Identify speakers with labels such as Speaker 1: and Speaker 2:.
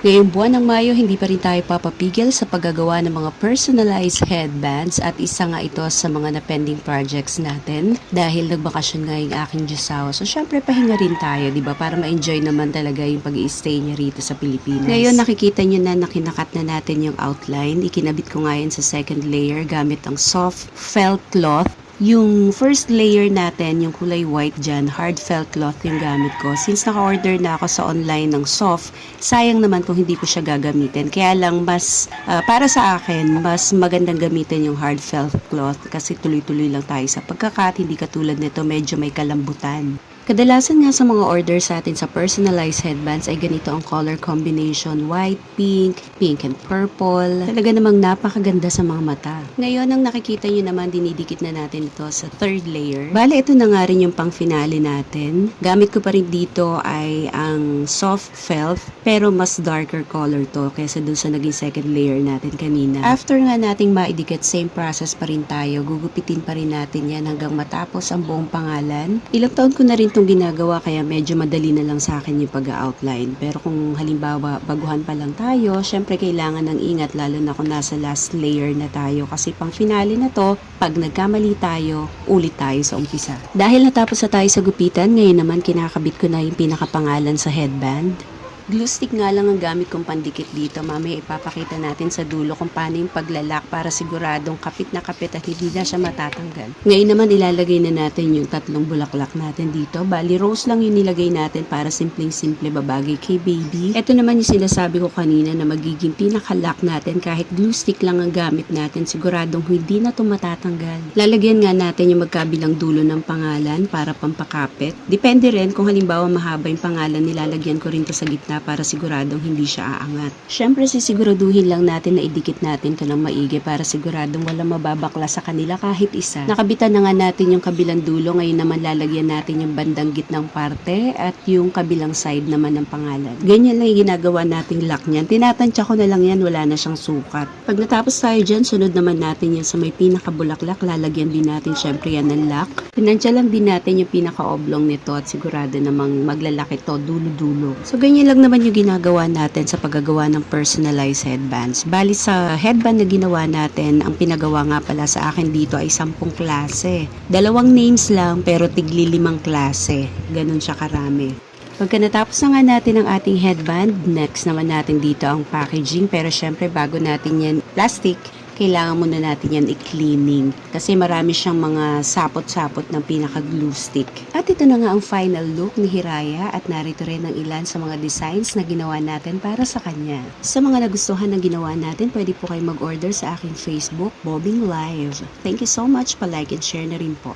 Speaker 1: Ngayong buwan ng Mayo, hindi pa rin tayo papapigil sa paggagawa ng mga personalized headbands at isa nga ito sa mga na-pending projects natin dahil nagbakasyon nga yung aking Diyosawa. So syempre pahinga rin tayo, di ba? Para ma-enjoy naman talaga yung pag-i-stay niya rito sa Pilipinas. Ngayon nakikita nyo na nakinakat na natin yung outline. Ikinabit ko nga yan sa second layer gamit ang soft felt cloth. Yung first layer natin, yung kulay white dyan, hard felt cloth yung gamit ko. Since naka-order na ako sa online ng soft, sayang naman kung hindi ko siya gagamitin. Kaya lang para sa akin, mas magandang gamitin yung hard felt cloth kasi tuloy-tuloy lang tayo sa pagkakat, hindi katulad nito medyo may kalambutan. Kadalasan nga sa mga order sa atin sa personalized headbands ay ganito ang color combination, white, pink, pink and purple. Talaga namang napakaganda sa mga mata. Ngayon, ang nakikita nyo naman, dinidikit na natin ito sa third layer. Bale, ito na nga rin yung pang finale natin. Gamit ko pa rin dito ay ang soft felt, pero mas darker color to kaysa dun sa naging second layer natin kanina. After nga nating maidikit, same process pa rin tayo. Gugupitin pa rin natin yan hanggang matapos ang buong pangalan. Ilang taon ko na rin itong ginagawa kaya medyo madali na lang sa akin yung pag-outline. Pero kung halimbawa baguhan pa lang tayo, syempre kailangan ng ingat lalo na kung nasa last layer na tayo kasi pang finale na to, pag nagkamali tayo, ulit tayo sa umpisa. Dahil natapos na tayo sa gupitan, ngayon naman kinakabit ko na yung pinakapangalan sa headband. Glue stick nga lang ang gamit kong pandikit dito. Mamaya ipapakita natin sa dulo kung paano yung paglalak para siguradong kapit na kapit at hindi na siya matatanggal. Ngayon naman ilalagay na natin yung tatlong bulaklak natin dito. Bali rose lang yung nilagay natin para simpleng-simple babagay kay baby. Ito naman yung sinasabi ko kanina na magiging pinakalock natin kahit glue stick lang ang gamit natin. Siguradong hindi na ito matatanggal. Lalagyan nga natin yung magkabilang dulo ng pangalan para pampakapit. Depende rin kung halimbawa mahaba yung pangalan, nilalagyan ko rin to sa gitna para siguradong hindi siya aangat. Syempre sisiguraduhin lang natin na idikit natin to ng maigi para siguradong walang mababakla sa kanila kahit isa. Nakabitan na nga natin yung kabilang dulo, ngayon naman lalagyan natin yung bandang gitnang parte at yung kabilang side naman ng pangalan. Ganyan lang yung ginagawa nating lock niyan. Tinatansya ko na lang yan, wala na siyang sukat. Pag natapos tayo dyan, sunod naman natin yan sa may pinakabulaklak, lalagyan din natin syempre yan ng lock. Tinansya lang din natin yung pinaka-oblong nito at sigurado namang maglalaki to dulo-dulo. So ganyan lang naman yung ginagawa natin sa paggagawa ng personalized headbands. Bali sa headband na ginawa natin, ang pinagawa nga pala sa akin dito ay 10 klase. 2 names lang pero tigli 5 klase. Ganun siya karami. Pagka natapos na nga natin ang ating headband, next naman natin dito ang packaging. Pero syempre bago natin yan plastic, kailangan muna natin yan i-cleaning kasi marami siyang mga sapot-sapot ng pinaka-glue stick. At ito na nga ang final look ni Hiraya at narito rin ang ilan sa mga designs na ginawa natin para sa kanya. Sa mga nagustuhan ng ginawa natin, pwede po kayo mag-order sa aking Facebook, Bobbing Live. Thank you so much, pa-like and share na rin po.